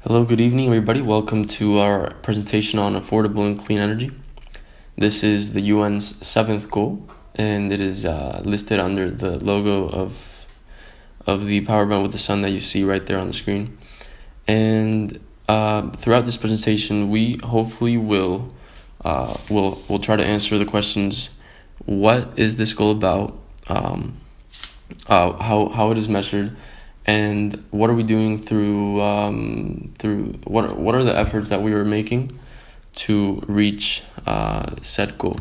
Hello, good evening, everybody. Welcome to our presentation on affordable and clean energy. This is the UN's seventh goal, and it is listed under the logo of the power band with the sun that you see right there on the screen. And throughout this presentation, we hopefully will try to answer the questions: what is this goal about? How it is measured, and what are we doing through what are the efforts that we are making to reach said goal.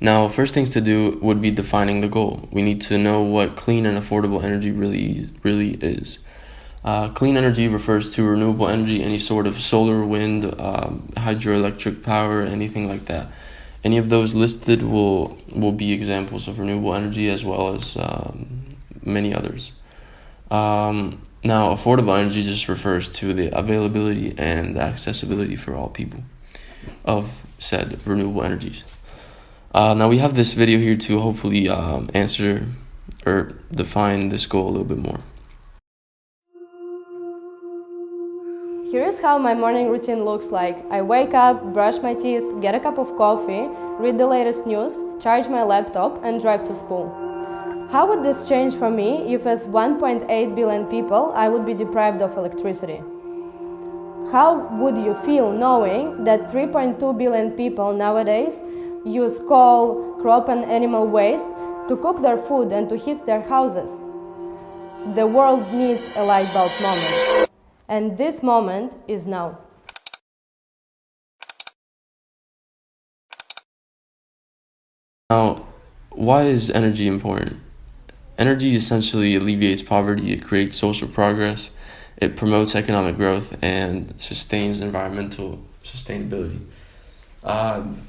Now, first things to do would be defining the goal. We need to know what clean and affordable energy really is. Clean energy refers to renewable energy, any sort of solar, wind, hydroelectric power, anything like that. Any of those listed will be examples of renewable energy, as well as many others. Now, affordable energy just refers to the availability and accessibility for all people of said renewable energies. Now, we have this video here to hopefully answer or define this goal a little bit more. Here is how my morning routine looks like. I wake up, brush my teeth, get a cup of coffee, read the latest news, charge my laptop, and drive to school. How would this change for me if, as 1.8 billion people, I would be deprived of electricity? How would you feel knowing that 3.2 billion people nowadays use coal, crop and animal waste to cook their food and to heat their houses? The world needs a light bulb moment. And this moment is now. Now, why is energy important? Energy essentially alleviates poverty, it creates social progress, it promotes economic growth, and sustains environmental sustainability.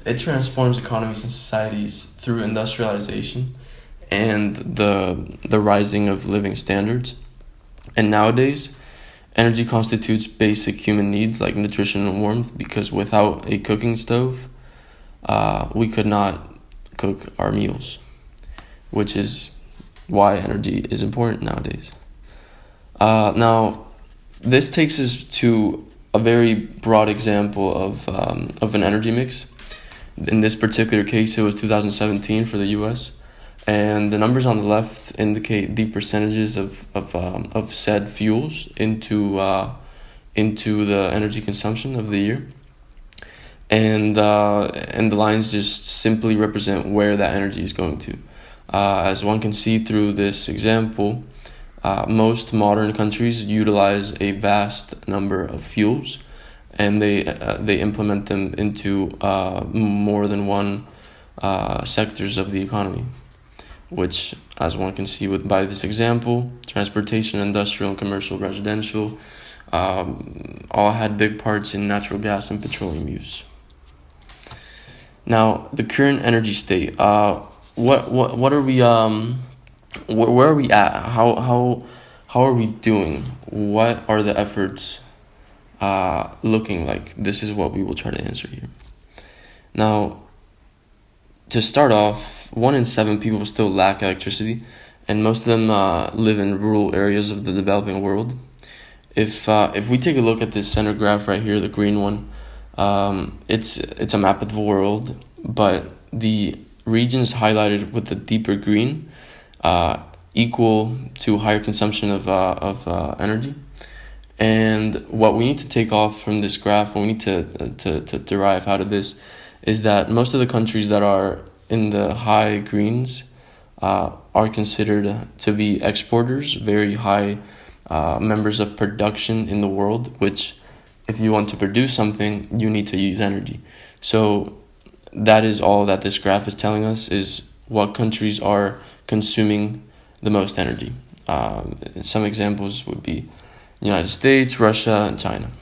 It transforms economies and societies through industrialization and the rising of living standards. And nowadays, energy constitutes basic human needs like nutrition and warmth, because without a cooking stove, we could not cook our meals, which is why energy is important nowadays. Now, this takes us to a very broad example of an energy mix. In this particular case, it was 2017 for the U.S., and the numbers on the left indicate the percentages of said fuels into the energy consumption of the year, and the lines just simply represent where that energy is going to. As one can see through this example, most modern countries utilize a vast number of fuels, and they implement them into more than one sectors of the economy, which, as one can see by this example, transportation, industrial, and commercial, residential, all had big parts in natural gas and petroleum use. Now, the current energy state. What are we where are we at? How are we doing? What are the efforts looking like? This is what we will try to answer here. Now, to start off, 1 in 7 people still lack electricity, and most of them live in rural areas of the developing world. If we take a look at this center graph right here, the green one, it's a map of the world, but the regions highlighted with the deeper green equal to higher consumption of energy. And what we need to take off from this graph, what we need to derive out of this, is that most of the countries that are in the high greens are considered to be exporters, very high members of production in the world, which, if you want to produce something, you need to use energy. So that is all that this graph is telling us, is what countries are consuming the most energy. Some examples would be the United States, Russia, and China.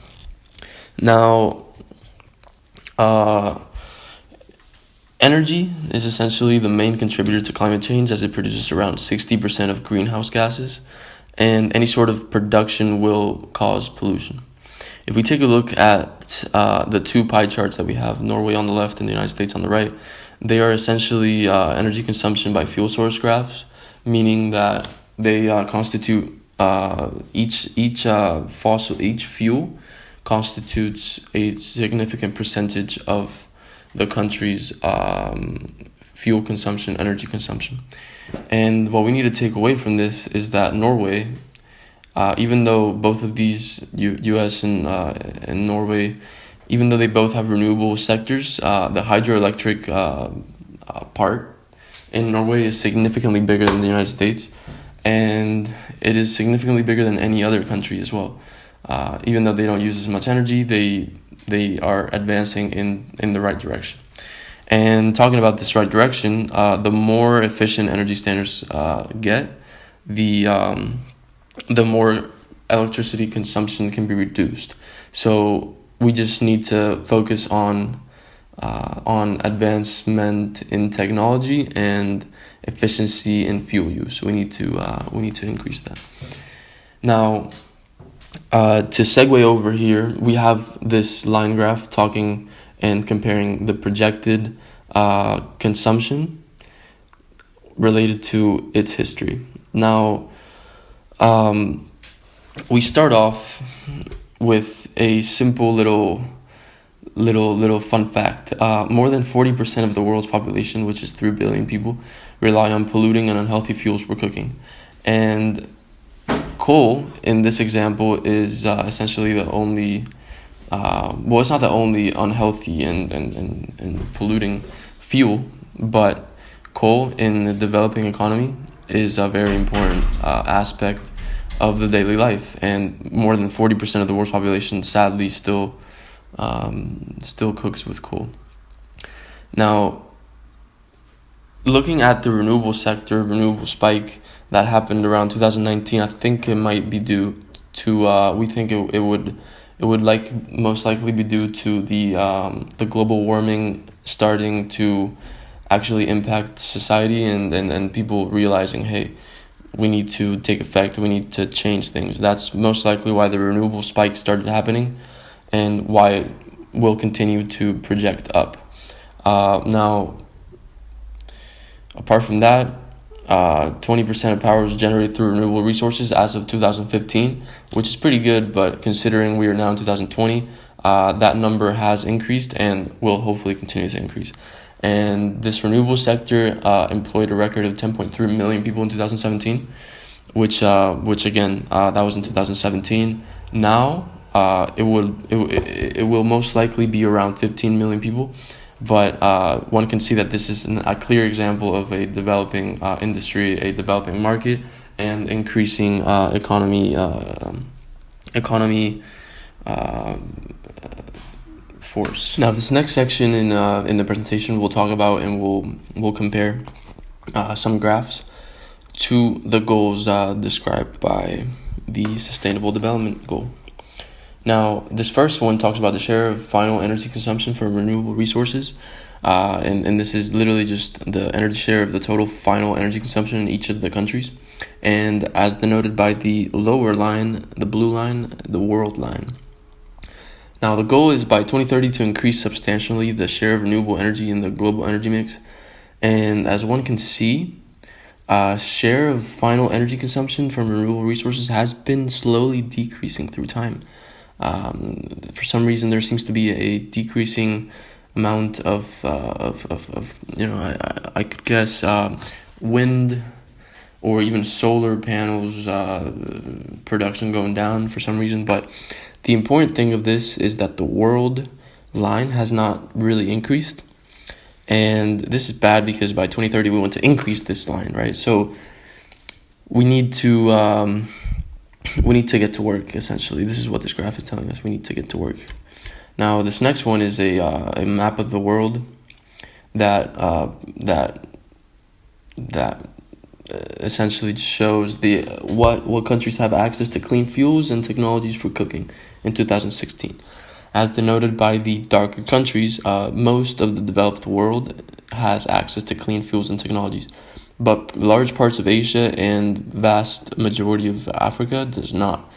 Now, energy is essentially the main contributor to climate change, as it produces around 60% of greenhouse gases, and any sort of production will cause pollution. If we take a look at the two pie charts that we have, Norway on the left and the United States on the right, they are essentially energy consumption by fuel source graphs, meaning that they constitute each fuel constitutes a significant percentage of the country's fuel consumption, energy consumption. And what we need to take away from this is that Norway, even though both of these, U.S. and Norway, even though they both have renewable sectors, the hydroelectric part in Norway is significantly bigger than the United States, and it is significantly bigger than any other country as well. Even though they don't use as much energy, they are advancing in the right direction. And talking about this right direction, the more efficient energy standards get, the more electricity consumption can be reduced. So we just need to focus on advancement in technology and efficiency in fuel use. We need to increase that. Now, to segue over here, we have this line graph talking and comparing the projected consumption related to its history. Now, we start off with a simple little fun fact. More than 40% of the world's population, which is 3 billion people, rely on polluting and unhealthy fuels for cooking. And coal, in this example, is essentially the only, it's not the only unhealthy and polluting fuel, but coal in the developing economy is a very important aspect of the daily life. And more than 40% of the world's population, sadly, still cooks with coal. Now, looking at the renewable spike that happened around 2019, I think it might be due to we think it would most likely be due to the global warming starting to actually impact society and people realizing, hey, we need to take effect, we need to change things. That's most likely why the renewable spike started happening and why it will continue to project up. Now, apart from that, 20% of power was generated through renewable resources as of 2015, which is pretty good, but considering we are now in 2020, that number has increased and will hopefully continue to increase. And this renewable sector employed a record of 10.3 million people in 2017, which again, that was in 2017. Now, it will most likely be around 15 million people. But one can see that this is a clear example of a developing industry, a developing market, and increasing economy force. Now, this next section in the presentation, we'll talk about and we'll compare some graphs to the goals described by the Sustainable Development Goal. Now, this first one talks about the share of final energy consumption from renewable resources, and this is literally just the energy share of the total final energy consumption in each of the countries. And as denoted by the lower line, the blue line, the world line. Now, the goal is by 2030 to increase substantially the share of renewable energy in the global energy mix. And as one can see, share of final energy consumption from renewable resources has been slowly decreasing through time. For some reason, there seems to be a decreasing amount of I could guess wind or even solar panels production going down for some reason. But the important thing of this is that the world line has not really increased. And this is bad because by 2030, we want to increase this line, right? So we need to get to work, essentially. This is what this graph is telling us. We need to get to work. Now, this next one is a map of the world that essentially shows what countries have access to clean fuels and technologies for cooking in 2016. As denoted by the darker countries, most of the developed world has access to clean fuels and technologies. But large parts of Asia and vast majority of Africa does not.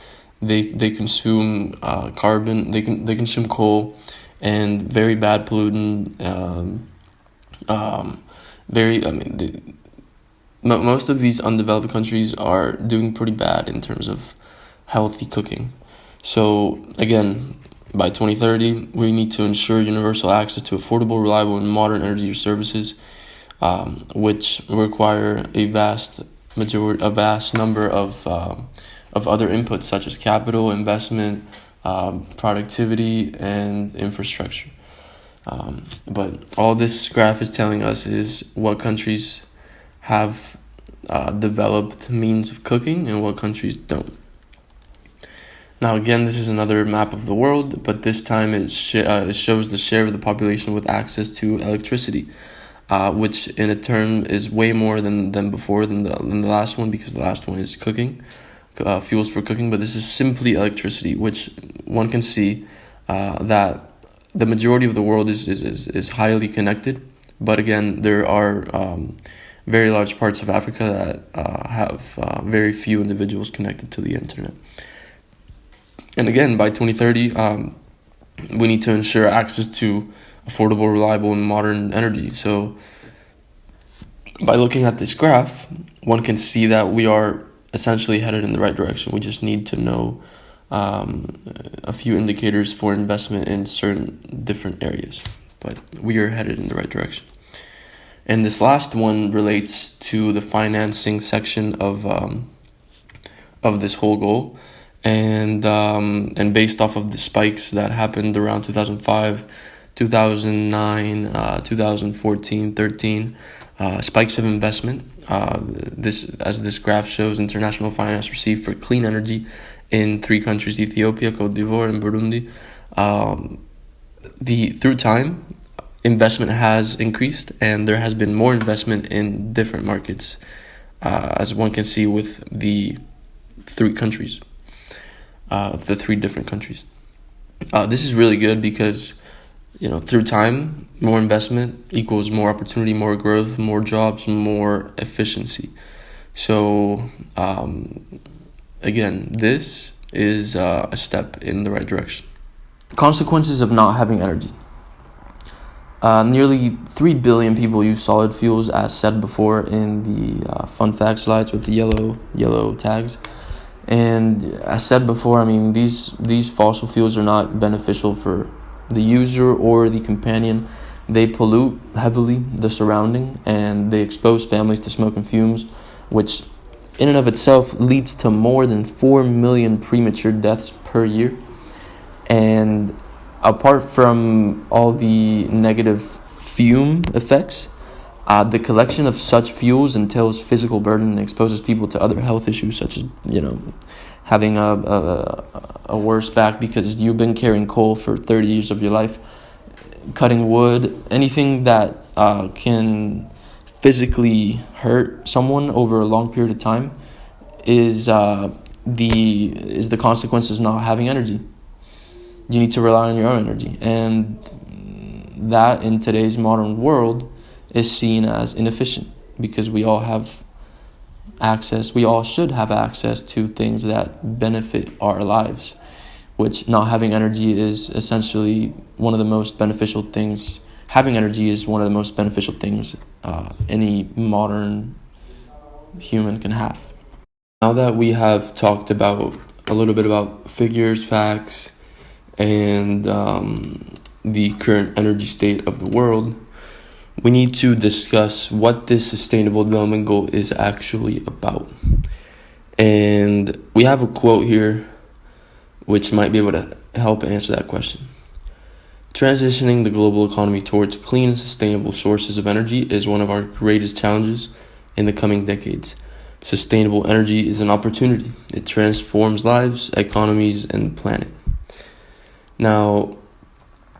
They consume carbon. They consume coal and very bad pollutant. most of these undeveloped countries are doing pretty bad in terms of healthy cooking. So again, by 2030, we need to ensure universal access to affordable, reliable, and modern energy services, which require a vast number of other inputs such as capital, investment, productivity, and infrastructure. But all this graph is telling us is what countries have developed means of cooking and what countries don't. Now, again, this is another map of the world, but this time it shows the share of the population with access to electricity, which in a term is way more than before than the last one, because the last one is cooking, fuels for cooking, but this is simply electricity, which one can see that the majority of the world is highly connected. But again, there are very large parts of Africa that have very few individuals connected to the internet. And again, by 2030, we need to ensure access to affordable, reliable, and modern energy. So by looking at this graph, one can see that we are essentially headed in the right direction. We just need to know a few indicators for investment in certain different areas. But we are headed in the right direction. And this last one relates to the financing section of this whole goal. And based off of the spikes that happened around 2005, 2009, 2014, 13, spikes of investment. This graph shows, international finance received for clean energy in 3 countries: Ethiopia, Cote d'Ivoire, and Burundi. Through time, investment has increased, and there has been more investment in different markets, as one can see with the 3 countries. The 3 different countries. This is really good because, through time, more investment equals more opportunity, more growth, more jobs, more efficiency. So, again, this is a step in the right direction. Consequences of not having energy. Nearly 3 billion people use solid fuels, as said before in the fun fact slides with the yellow tags. And as said before, these fossil fuels are not beneficial for the user or the companion. They pollute heavily the surrounding, and they expose families to smoke and fumes, which in and of itself leads to more than 4 million premature deaths per year. And apart from all the negative fume effects, the collection of such fuels entails physical burden and exposes people to other health issues, such as, having a worse back because you've been carrying coal for 30 years of your life, cutting wood, anything that can physically hurt someone over a long period of time is the consequences of not having energy. You need to rely on your own energy, and that in today's modern world is seen as inefficient, because we all should have access to things that benefit our lives, which not having energy is essentially one of the most beneficial things. Having energy is one of the most beneficial things any modern human can have. Now that we have talked about a little bit about figures, facts, and the current energy state of the world, we need to discuss what this Sustainable Development Goal is actually about. And we have a quote here which might be able to help answer that question. Transitioning the global economy towards clean and sustainable sources of energy is one of our greatest challenges in the coming decades. Sustainable energy is an opportunity. It transforms lives, economies, and the planet. Now,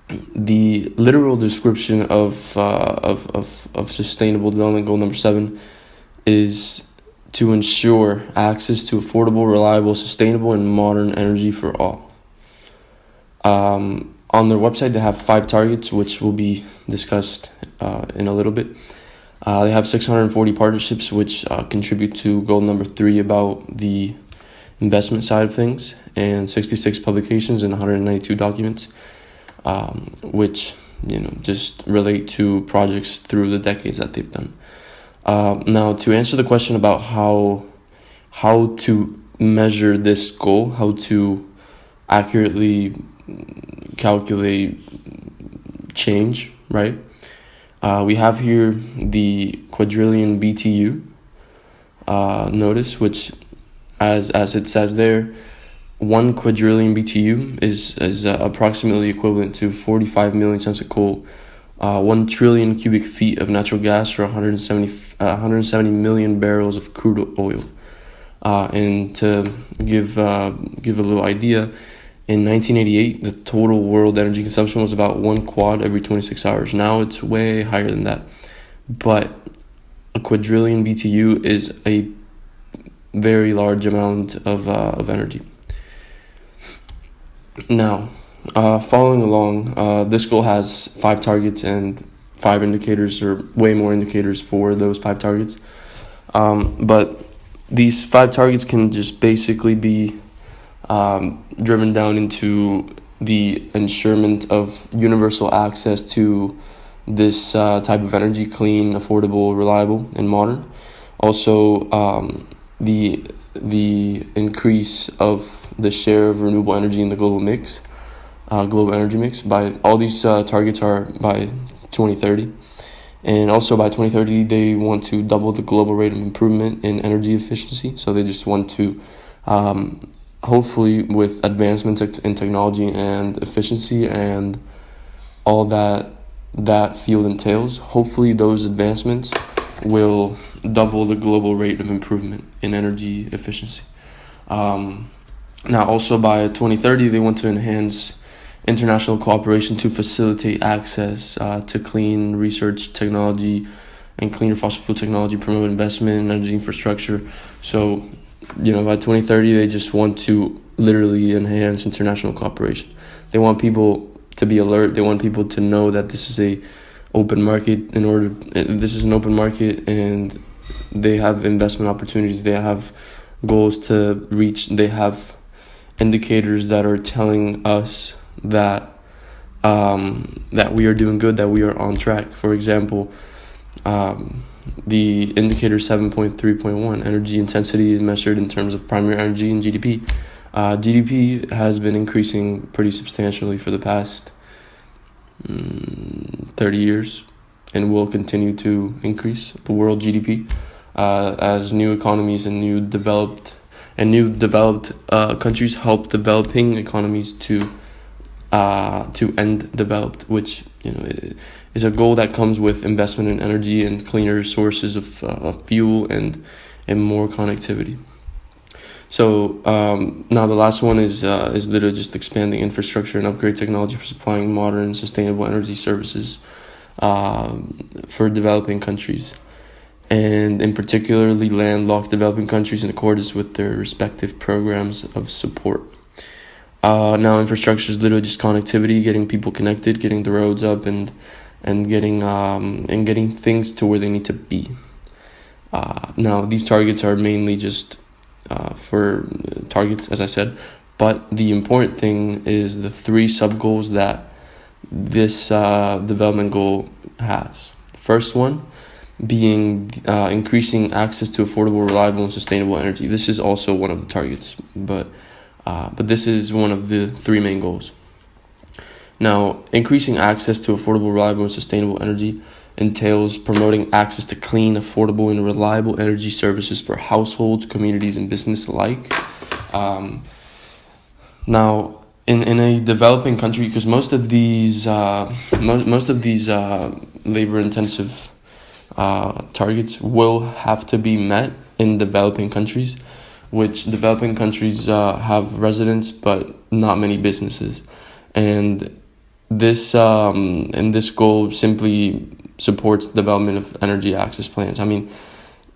the literal description of Sustainable Development Goal number 7 is to ensure access to affordable, reliable, sustainable, and modern energy for all. On their website, they have 5 targets, which will be discussed in a little bit. They have 640 partnerships, which contribute to goal number 3 about the investment side of things, and 66 publications and 192 documents, which just relate to projects through the decades that they've done. Now, to answer the question about how to measure this goal, how to accurately calculate change, right? We have here the quadrillion BTU notice, which, as it says there, 1 quadrillion BTU is approximately equivalent to 45 million tons of coal, 1 trillion cubic feet of natural gas, or 170 million barrels of crude oil. And to give a little idea, in 1988, the total world energy consumption was about 1 quad every 26 hours. Now it's way higher than that. But a quadrillion BTU is a very large amount of energy. Now, following along, this goal has 5 targets and 5 indicators, or way more indicators for those 5 targets. But these 5 targets can just basically be driven down into the ensurement of universal access to this type of energy: clean, affordable, reliable, and modern. Also, the increase of the share of renewable energy in the global energy mix. By all these targets are by 2030. And also by 2030, they want to double the global rate of improvement in energy efficiency. So they just want to, hopefully with advancements in technology and efficiency and all that field entails, hopefully those advancements will double the global rate of improvement in energy efficiency. Now, also by 2030, they want to enhance international cooperation to facilitate access to clean research technology and cleaner fossil fuel technology, promote investment in energy infrastructure. So, by 2030, they just want to literally enhance international cooperation. They want people to be alert. They want people to know that this is a open market. This is an open market, and they have investment opportunities. They have goals to reach. They have indicators that are telling us that we are doing good, that we are on track. For example, the indicator 7.3.1, energy intensity measured in terms of primary energy and GDP. GDP has been increasing pretty substantially for the past 30 years and will continue to increase, the world GDP, as new economies and new developed countries help developing economies to end developed, which is a goal that comes with investment in energy and cleaner sources of fuel and more connectivity. So now the last one is literally just expanding infrastructure and upgrade technology for supplying modern sustainable energy services for developing countries, and in particularly landlocked developing countries in accordance with their respective programs of support. Now infrastructure is literally just connectivity, getting people connected, getting the roads up, and getting things to where they need to be. Now these targets are mainly just for targets, as I said, but the important thing is the 3 sub-goals that this development goal has. The first one being increasing access to affordable, reliable, and sustainable energy. This is also one of the targets, but this is one of the 3 main goals. Now, increasing access to affordable, reliable, and sustainable energy entails promoting access to clean, affordable, and reliable energy services for households, communities, and business alike. Now, in a developing country, because most of these labor-intensive targets will have to be met in developing countries, which developing countries have residents but not many businesses, and this goal simply supports the development of energy access plans. I mean,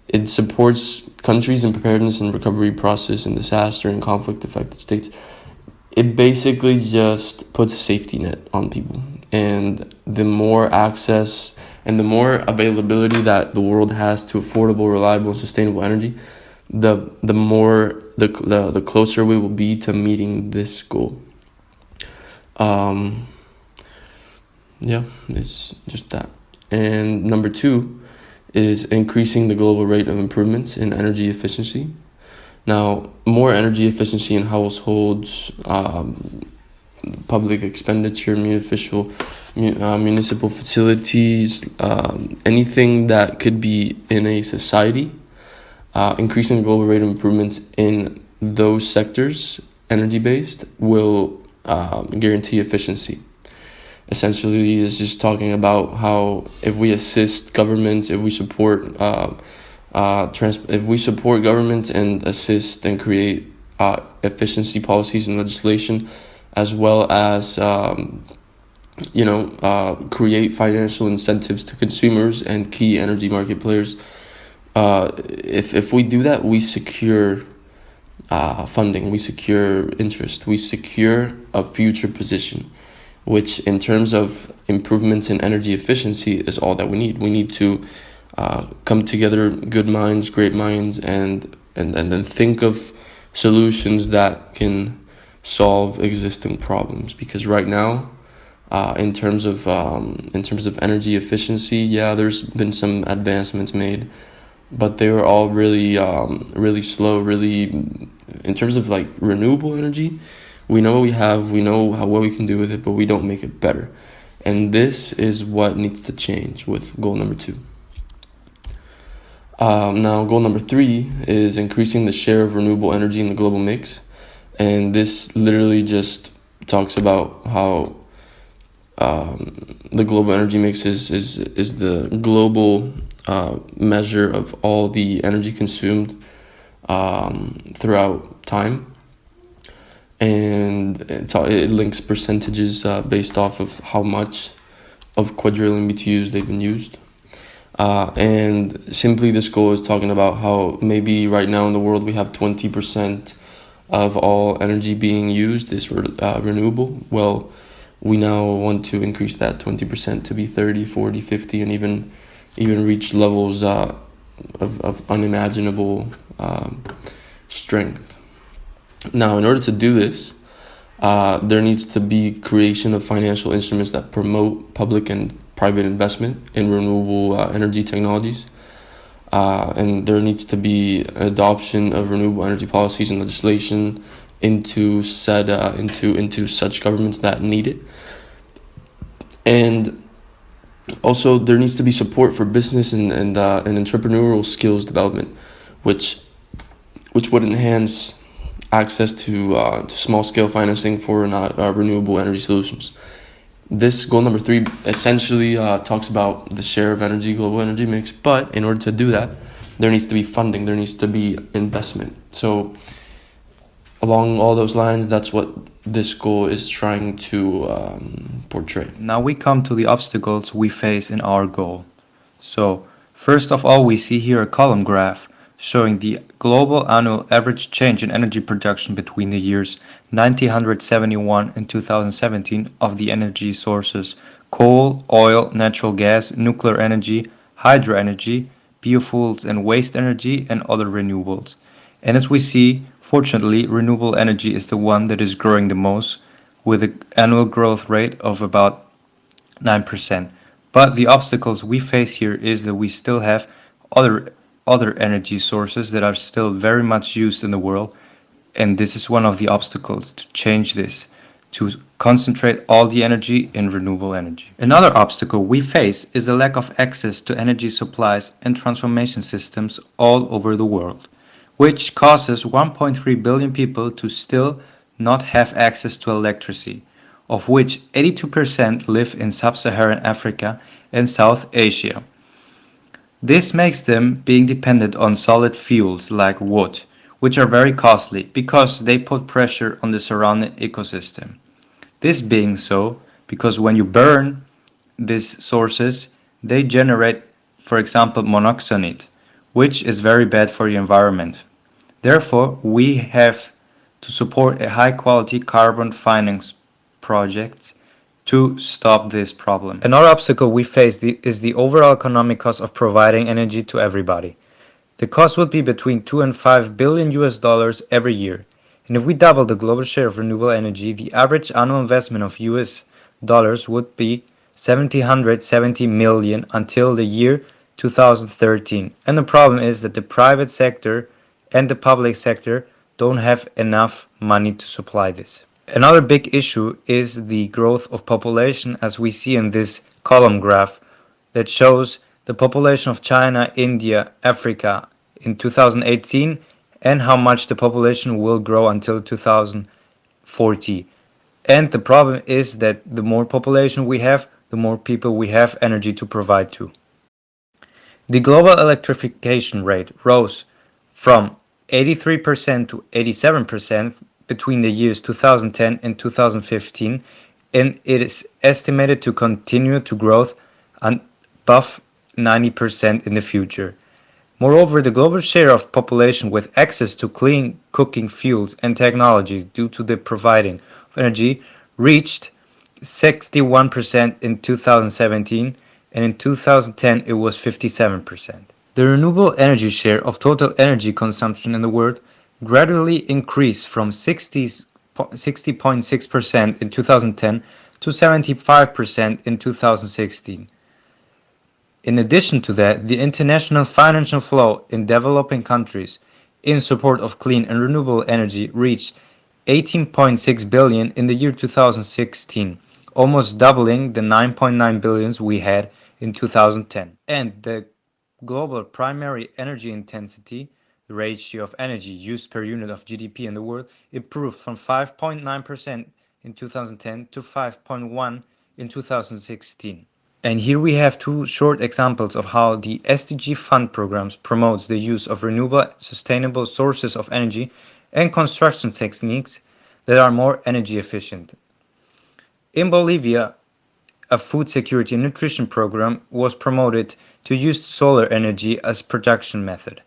it supports countries in preparedness and recovery process in disaster and conflict affected states. It basically just puts a safety net on people, and the more access and the more availability that the world has to affordable, reliable, and sustainable energy, the closer we will be to meeting this goal. Yeah, it's just that. And number 2 is increasing the global rate of improvements in energy efficiency. Now, more energy efficiency in households, public expenditure, municipal facilities, anything that could be in a society, increasing the global rate of improvements in those sectors, energy-based, will guarantee efficiency. Essentially, is just talking about how if we assist governments, if we support if we support governments and assist and create efficiency policies and legislation, as well as create financial incentives to consumers and key energy market players. If we do that, we secure funding, we secure interest, we secure a future position, which in terms of improvements in energy efficiency is all that we need. We need to come together, good minds, great minds, and then think of solutions that can solve existing problems. Because right now, in terms of energy efficiency, yeah, there's been some advancements made, but they were all really slow. Really, in terms of like renewable energy, we know what we have, we know what we can do with it, but we don't make it better. And this is what needs to change with goal number 2. Now, goal number 3 is increasing the share of renewable energy in the global mix. And this literally just talks about how the global energy mix is the global measure of all the energy consumed throughout time. And it links percentages based off of how much of quadrillion BTUs they've been used. And simply this goal is talking about how maybe right now in the world we have 20% of all energy being used is renewable. Well, we now want to increase that 20% to be 30, 40, 50, and even reach levels of unimaginable strength. Now, in order to do this, there needs to be creation of financial instruments that promote public and private investment in renewable energy technologies. And there needs to be adoption of renewable energy policies and legislation into such governments that need it. And also there needs to be support for business and entrepreneurial skills development, which would enhance access to small-scale financing for renewable energy solutions. This goal number 3 essentially talks about the share of global energy mix, but in order to do that, there needs to be funding, there needs to be investment. So along all those lines, that's what this goal is trying to portray. Now we come to the obstacles we face in our goal. So first of all, we see here a column graph showing the global annual average change in energy production between the years 1971 and 2017 of the energy sources coal, oil, natural gas, nuclear energy, hydro energy, biofuels and waste energy, and other renewables. And as we see, fortunately, renewable energy is the one that is growing the most, with an annual growth rate of about 9%. But the obstacles we face here is that we still have other energy sources that are still very much used in the world, and this is one of the obstacles to change this, to concentrate all the energy in renewable energy. Another obstacle we face is a lack of access to energy supplies and transformation systems all over the world, which causes 1.3 billion people to still not have access to electricity, of which 82% live in sub-Saharan Africa and South Asia. This makes them being dependent on solid fuels like wood, which are very costly because they put pressure on the surrounding ecosystem. This being so because when you burn these sources, they generate, for example, monoxide, which is very bad for the environment. Therefore, we have to support a high-quality carbon finance projects to stop this problem. Another obstacle we face is the overall economic cost of providing energy to everybody. The cost would be between 2 and 5 billion US dollars every year. And if we double the global share of renewable energy, the average annual investment of US dollars would be $770 million until the year 2013. And the problem is that the private sector and the public sector don't have enough money to supply this. Another big issue is the growth of population, as we see in this column graph that shows the population of China, India, Africa in 2018 and how much the population will grow until 2040. And the problem is that the more population we have, the more people we have energy to provide to. The global electrification rate rose from 83% to 87% between the years 2010 and 2015, and it is estimated to continue to grow above 90% in the future. Moreover, the global share of population with access to clean cooking fuels and technologies due to the providing of energy reached 61% in 2017, and in 2010 it was 57%. The renewable energy share of total energy consumption in the world gradually increased from 60.6% in 2010 to 75% in 2016. In addition to that, the international financial flow in developing countries in support of clean and renewable energy reached 18.6 billion in the year 2016, almost doubling the 9.9 billions we had in 2010. And the global primary energy intensity, the ratio of energy used per unit of GDP in the world, improved from 5.9% in 2010 to 5.1% in 2016. And here we have two short examples of how the SDG fund programs promotes the use of renewable, sustainable sources of energy and construction techniques that are more energy efficient. In Bolivia, a food security and nutrition program was promoted to use solar energy as production method.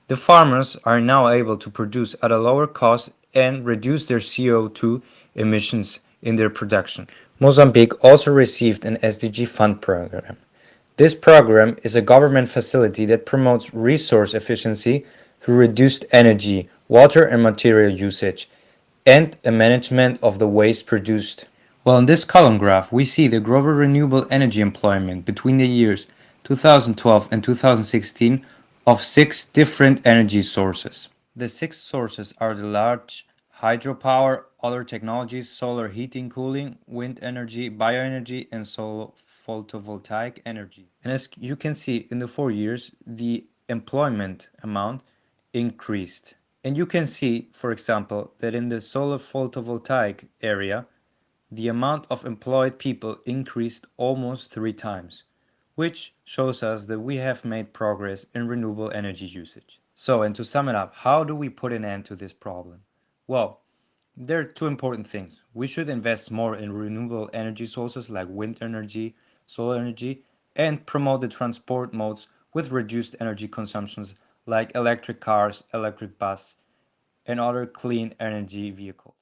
The farmers are now able to produce at a lower cost and reduce their CO2 emissions in their production. Mozambique also received an SDG fund program. This program is a government facility that promotes resource efficiency through reduced energy, water and material usage, and the management of the waste produced. Well, in this column graph, we see the global renewable energy employment between the years 2012 and 2016 of 6 different energy sources. The 6 sources are the large hydropower, other technologies, solar heating, cooling, wind energy, bioenergy, and solar photovoltaic energy. And as you can see in the 4 years, the employment amount increased. And you can see, for example, that in the solar photovoltaic area, the amount of employed people increased almost 3 times, which shows us that we have made progress in renewable energy usage. So, and to sum it up, how do we put an end to this problem? Well, there are 2 important things. We should invest more in renewable energy sources like wind energy, solar energy, and promote the transport modes with reduced energy consumptions like electric cars, electric bus, and other clean energy vehicles.